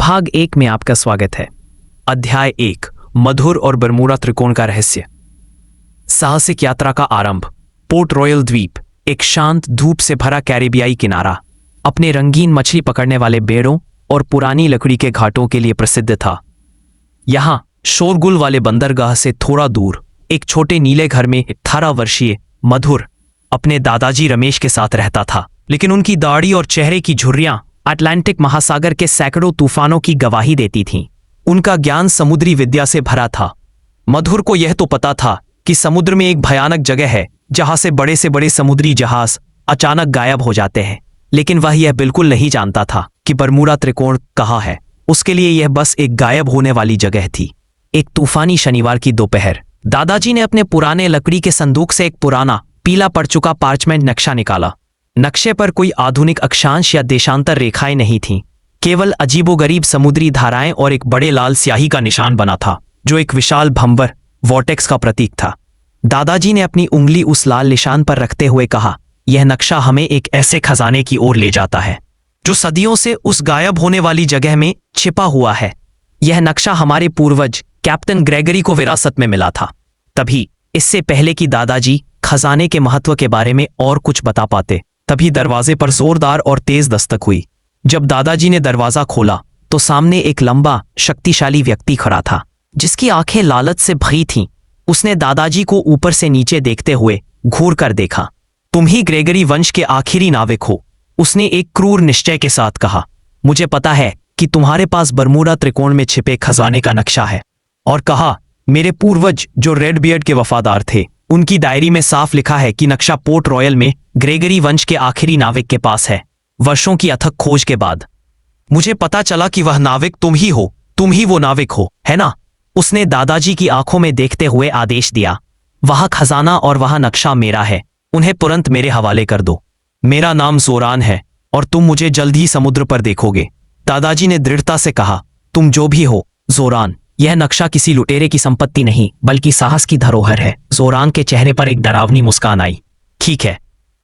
भाग 1 में आपका स्वागत है। अध्याय 1, मधुर और बरमूडा त्रिकोण का रहस्य। साहसिक यात्रा का आरंभ। पोर्ट रॉयल द्वीप, एक शांत धूप से भरा कैरिबियाई किनारा, अपने रंगीन मछली पकड़ने वाले बेड़ों और पुरानी लकड़ी के घाटों के लिए प्रसिद्ध था। यहां शोरगुल वाले बंदरगाह से थोड़ा दूर एक छोटे नीले घर में 18 वर्षीय मधुर अपने दादाजी रमेश के साथ रहता था। लेकिन उनकी दाढ़ी और चेहरे की झुर्रियां अटलांटिक महासागर के सैकड़ों तूफानों की गवाही देती थीं। उनका ज्ञान समुद्री विद्या से भरा था। मधुर को यह तो पता था कि समुद्र में एक भयानक जगह है जहां से बड़े समुद्री जहाज अचानक गायब हो जाते हैं, लेकिन वह यह बिल्कुल नहीं जानता था कि बरमूडा त्रिकोण कहाँ है। उसके लिए यह बस एक गायब होने वाली जगह थी। एक तूफानी शनिवार की दोपहर, दादाजी ने अपने पुराने लकड़ी के संदूक से एक पुराना पीला पड़ चुका पार्चमेंट नक्शा निकाला। नक्शे पर कोई आधुनिक अक्षांश या देशांतर रेखाएं नहीं थीं, केवल अजीबोगरीब समुद्री धाराएं और एक बड़े लाल स्याही का निशान बना था जो एक विशाल भंवर वॉर्टेक्स का प्रतीक था। दादाजी ने अपनी उंगली उस लाल निशान पर रखते हुए कहा, यह नक्शा हमें एक ऐसे खजाने की ओर ले जाता है जो सदियों से उस गायब होने वाली जगह में छिपा हुआ है। यह नक्शा हमारे पूर्वज कैप्टन ग्रेगरी को विरासत में मिला था। तभी, इससे पहले कि दादाजी खजाने के महत्व के बारे में और कुछ बता पाते, तभी दरवाजे पर जोरदार और तेज दस्तक हुई। जब दादाजी ने दरवाजा खोला तो सामने एक लंबा, शक्तिशाली व्यक्ति खड़ा था जिसकी आंखें लालच से भरी थीं। उसने दादाजी को ऊपर से नीचे देखते हुए घूर कर देखा। तुम ही ग्रेगरी वंश के आखिरी नाविक हो, उसने एक क्रूर निश्चय के साथ कहा। मुझे पता है कि तुम्हारे पास बरमूडा त्रिकोण में छिपे खजाने का नक्शा है। और कहा, मेरे पूर्वज जो रेड बियर्ड के वफादार थे, उनकी डायरी में साफ लिखा है कि नक्शा पोर्ट रॉयल में ग्रेगरी वंश के आखिरी नाविक के पास है। वर्षों की अथक खोज के बाद मुझे पता चला कि वह नाविक तुम ही हो। तुम ही वो नाविक हो, है ना? उसने दादाजी की आंखों में देखते हुए आदेश दिया। वह खजाना और वह नक्शा मेरा है, उन्हें तुरंत मेरे हवाले कर दो। मेरा नाम जोरान है और तुम मुझे जल्द ही समुद्र पर देखोगे। दादाजी ने दृढ़ता से कहा, तुम जो भी हो जोरान, यह नक्शा किसी लुटेरे की संपत्ति नहीं बल्कि साहस की धरोहर है। जोरान के चेहरे पर एक डरावनी मुस्कान आई। ठीक है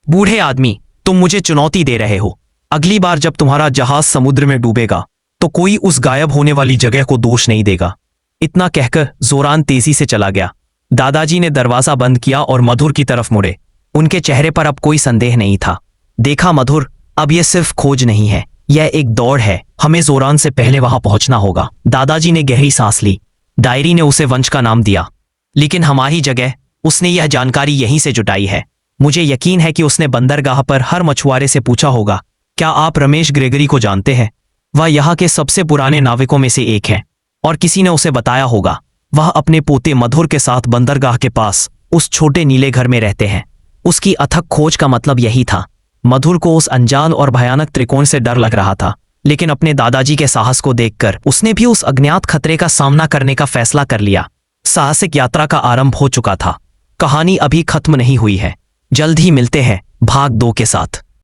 बूढ़े आदमी, तुम मुझे चुनौती दे रहे हो। अगली बार जब तुम्हारा जहाज समुद्र में डूबेगा तो कोई उस गायब होने वाली जगह को दोष नहीं देगा। इतना कहकर जोरान तेजी से चला गया। दादाजी ने दरवाजा बंद किया और मधुर की तरफ मुड़े। उनके चेहरे पर अब कोई संदेह नहीं था। देखा मधुर, अब यह सिर्फ खोज नहीं है, यह एक दौड़ है। हमें जोरान से पहले वहां पहुंचना होगा। दादाजी ने गहरी सांस ली। डायरी ने उसे वंश का नाम दिया, लेकिन हमारी जगह उसने यह जानकारी यहीं से जुटाई है। मुझे यकीन है कि उसने बंदरगाह पर हर मछुआरे से पूछा होगा, क्या आप रमेश ग्रेगरी को जानते हैं? वह यहाँ के सबसे पुराने नाविकों में से एक है। और किसी ने उसे बताया होगा, वह अपने पोते मधुर के साथ बंदरगाह के पास उस छोटे नीले घर में रहते हैं। उसकी अथक खोज का मतलब यही था। मधुर को उस अनजान और भयानक त्रिकोण से डर लग रहा था, लेकिन अपने दादाजी के साहस को देखकर उसने भी उस अज्ञात खतरे का सामना करने का फैसला कर लिया। साहसिक यात्रा का आरंभ हो चुका था। कहानी अभी खत्म नहीं हुई है। जल्द ही मिलते हैं भाग 2 के साथ।